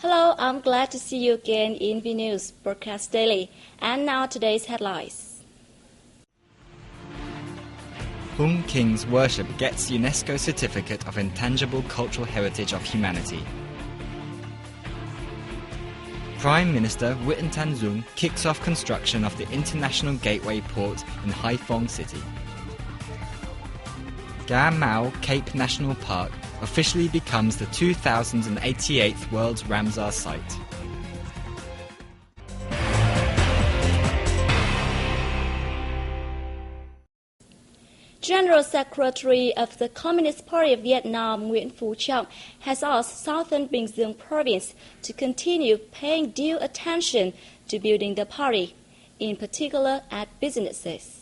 Hello, I'm glad to see you again in VNA Broadcast Daily. And now today's headlines. Home Kings worship gets UNESCO Certificate of Intangible Cultural Heritage of Humanity. Prime Minister Nguyễn Thanh Dung kicks off construction of the International Gateway Port in Haiphong City. Gà Mau Cape National Park officially becomes the 2088th World Ramsar Site. General Secretary of the Communist Party of Vietnam Nguyễn Phú Trọng has asked Southern Bình Dương Province to continue paying due attention to building the party, in particular at businesses.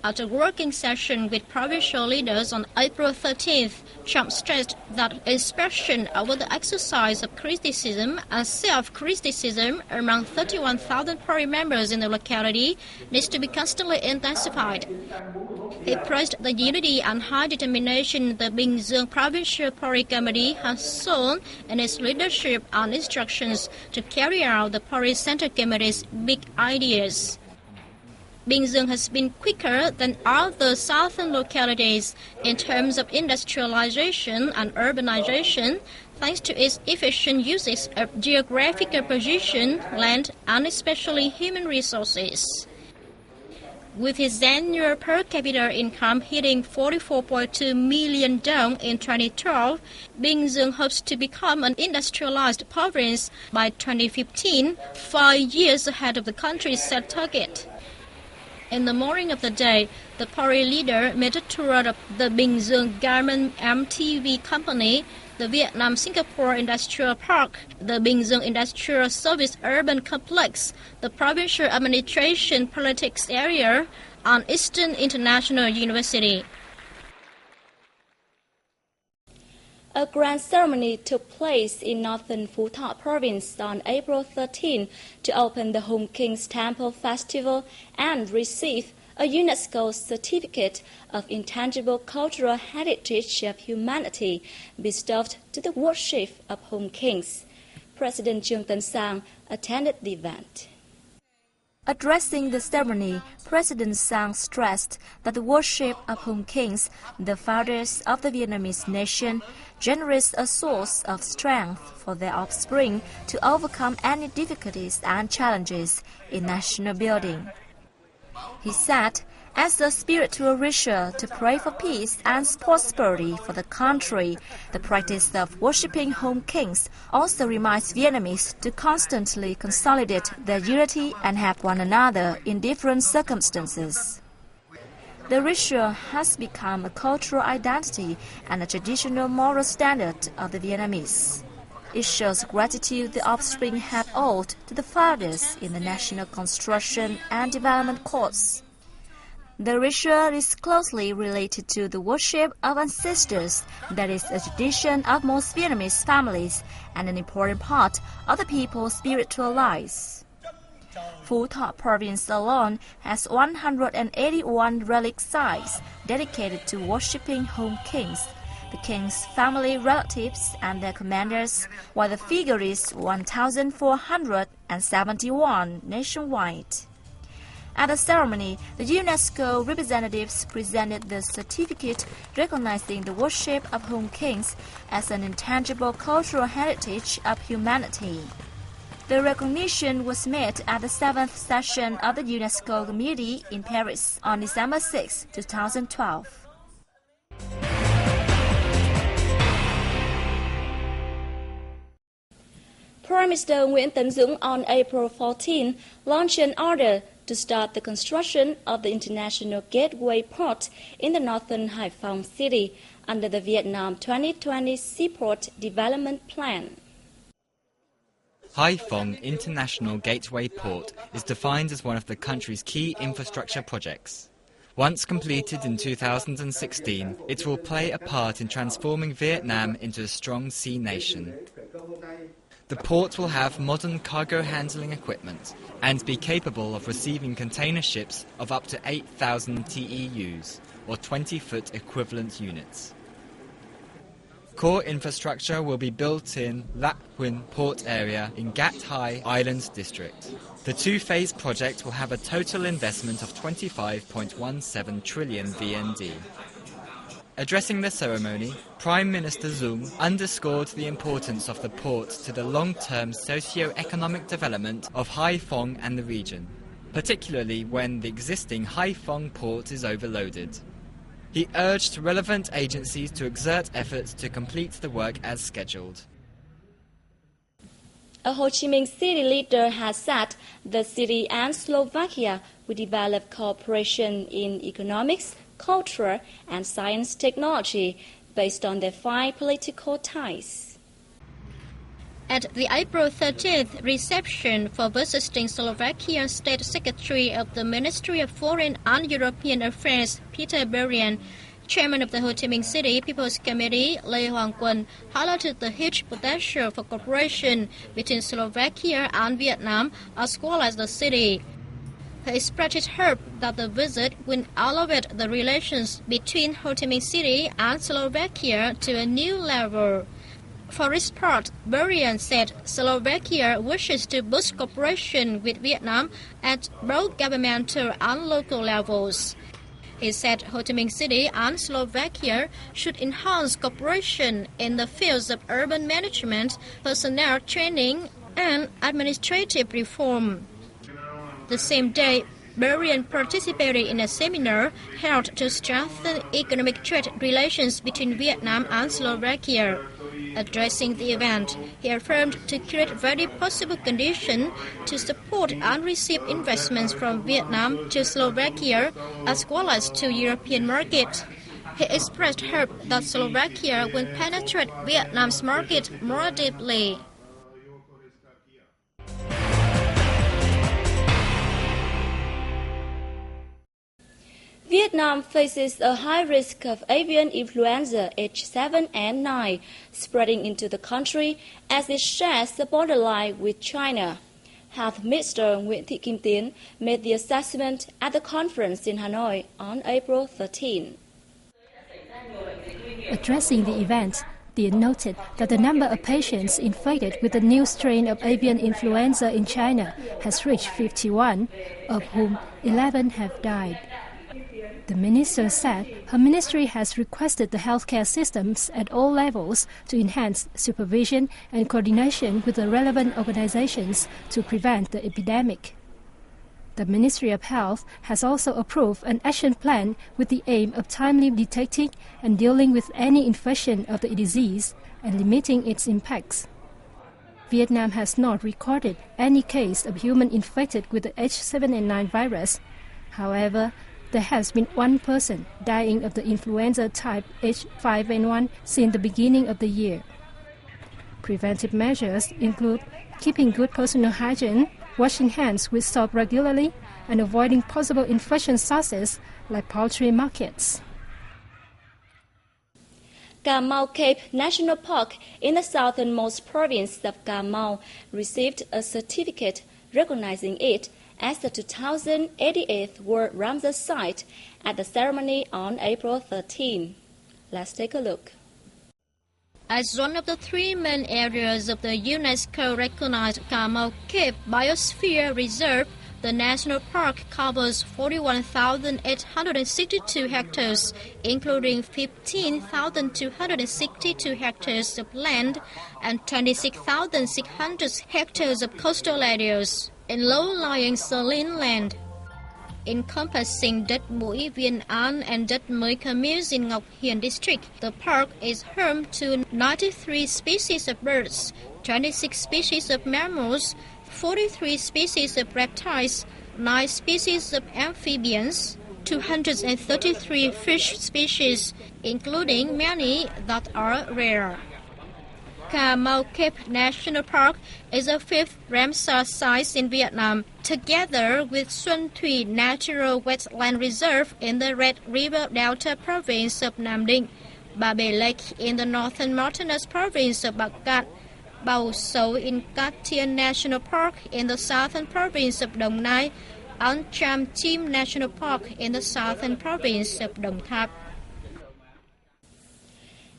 At a working session with provincial leaders on April 13th, Trump stressed that inspection over the exercise of criticism and self-criticism among 31,000 party members in the locality needs to be constantly intensified. He praised the unity and high determination the Bình Dương Provincial Party Committee has shown in its leadership and instructions to carry out the Party Center Committee's big ideas. Bình Dương has been quicker than other southern localities in terms of industrialization and urbanization, thanks to its efficient usage of geographical position, land, and especially human resources. With its annual per capita income hitting 44.2 million dong in 2012, Bình Dương hopes to become an industrialized province by 2015, 5 years ahead of the country's set target. In the morning of the day, the party leader made a tour of the Bình Dương Garment MTV Company, the Vietnam-Singapore Industrial Park, the Bình Dương Industrial Service Urban Complex, the Provincial Administration Politics Area, and Eastern International University. A grand ceremony took place in northern Phú Thọ province on April 13 to open the Home Kings Temple Festival and receive a UNESCO Certificate of Intangible Cultural Heritage of Humanity bestowed to the worship of Home Kings. President Trương Tấn Sang attended the event. Addressing the ceremony, President Sang stressed that the worship of Home Kings, the founders of the Vietnamese nation, generates a source of strength for their offspring to overcome any difficulties and challenges in national building. He said, as a spiritual ritual to pray for peace and prosperity for the country, the practice of worshipping Home Kings also reminds Vietnamese to constantly consolidate their unity and help one another in different circumstances. The ritual has become a cultural identity and a traditional moral standard of the Vietnamese. It shows gratitude the offspring have owed to the fathers in the national construction and development course. The ritual is closely related to the worship of ancestors that is a tradition of most Vietnamese families and an important part of the people's spiritual lives. Phú Thọ province alone has 181 relic sites dedicated to worshipping Home Kings, the king's family relatives and their commanders, while the figure is 1,471 nationwide. At the ceremony, the UNESCO representatives presented the certificate recognizing the worship of Home Kings as an intangible cultural heritage of humanity. The recognition was made at the 7th session of the UNESCO Committee in Paris on December 6, 2012. Prime Minister Nguyễn Tấn Dũng on April 14 launched an order to start the construction of the International Gateway Port in the northern Haiphong city under the Vietnam 2020 Seaport Development Plan. Haiphong International Gateway Port is defined as one of the country's key infrastructure projects. Once completed in 2016, it will play a part in transforming Vietnam into a strong sea nation. The port will have modern cargo handling equipment and be capable of receiving container ships of up to 8,000 TEUs, or 20-foot equivalent units. Core infrastructure will be built in Lac Huynh port area in Gat Hai Islands district. The two-phase project will have a total investment of 25.17 trillion VND. Addressing the ceremony, Prime Minister Zung underscored the importance of the port to the long-term socio-economic development of Haiphong and the region, particularly when the existing Haiphong port is overloaded. He urged relevant agencies to exert efforts to complete the work as scheduled. A Ho Chi Minh City leader has said the city and Slovakia will develop cooperation in economics, culture and science technology based on their fine political ties. At the April 13th reception for visiting Slovakian State Secretary of the Ministry of Foreign and European Affairs, Peter Berian, Chairman of the Ho Chi Minh City People's Committee, Lê Hoàng Quân, highlighted the huge potential for cooperation between Slovakia and Vietnam as well as the city. He expressed hope that the visit will elevate the relations between Ho Chi Minh City and Slovakia to a new level. For its part, Berian said Slovakia wishes to boost cooperation with Vietnam at both governmental and local levels. He said Ho Chi Minh City and Slovakia should enhance cooperation in the fields of urban management, personnel training, and administrative reform. The same day, Berian participated in a seminar held to strengthen economic trade relations between Vietnam and Slovakia. Addressing the event, he affirmed to create very possible conditions to support and receive investments from Vietnam to Slovakia as well as to European market. He expressed hope that Slovakia will penetrate Vietnam's market more deeply. Vietnam faces a high risk of avian influenza H7N9 spreading into the country as it shares the borderline with China. Health Minister Nguyễn Thị Kim Tiến made the assessment at the conference in Hanoi on April 13. Addressing the event, Tiến noted that the number of patients infected with the new strain of avian influenza in China has reached 51, of whom 11 have died. The minister said her ministry has requested the healthcare systems at all levels to enhance supervision and coordination with the relevant organizations to prevent the epidemic. The Ministry of Health has also approved an action plan with the aim of timely detecting and dealing with any infection of the disease and limiting its impacts. Vietnam has not recorded any case of human infected with the H7N9 virus. However, there has been one person dying of the influenza type H5N1 since the beginning of the year. Preventive measures include keeping good personal hygiene, washing hands with soap regularly, and avoiding possible infection sources like poultry markets. Cà Mau Cape National Park in the southernmost province of Cà Mau received a certificate recognizing it as the 2088th World Ramsar Site at the ceremony on April 13. Let's take a look. As one of the three main areas of the UNESCO-recognized Cà Mau Cape Biosphere Reserve, the national park covers 41,862 hectares, including 15,262 hectares of land and 26,600 hectares of coastal areas in low-lying saline land. Encompassing Đất Mũi, Viên An and Đất Mới communes in Ngọc Hiền district, the park is home to 93 species of birds, 26 species of mammals, 43 species of reptiles, 9 species of amphibians, 233 fish species, including many that are rare. Cà Mau Cape National Park is the fifth Ramsar site in Vietnam, together with Xuân Thủy Natural Wetland Reserve in the Red River Delta province of Nam Định, Ba Bể Lake in the northern mountainous province of Bắc Cạn, Bầu Sấu in Cát Thiên National Park in the southern province of Đồng Nai, and Cham Chim National Park in the southern province of Đồng Tháp.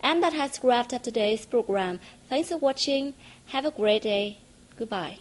And that has wrapped up today's program. Thanks for watching. Have a great day. Goodbye.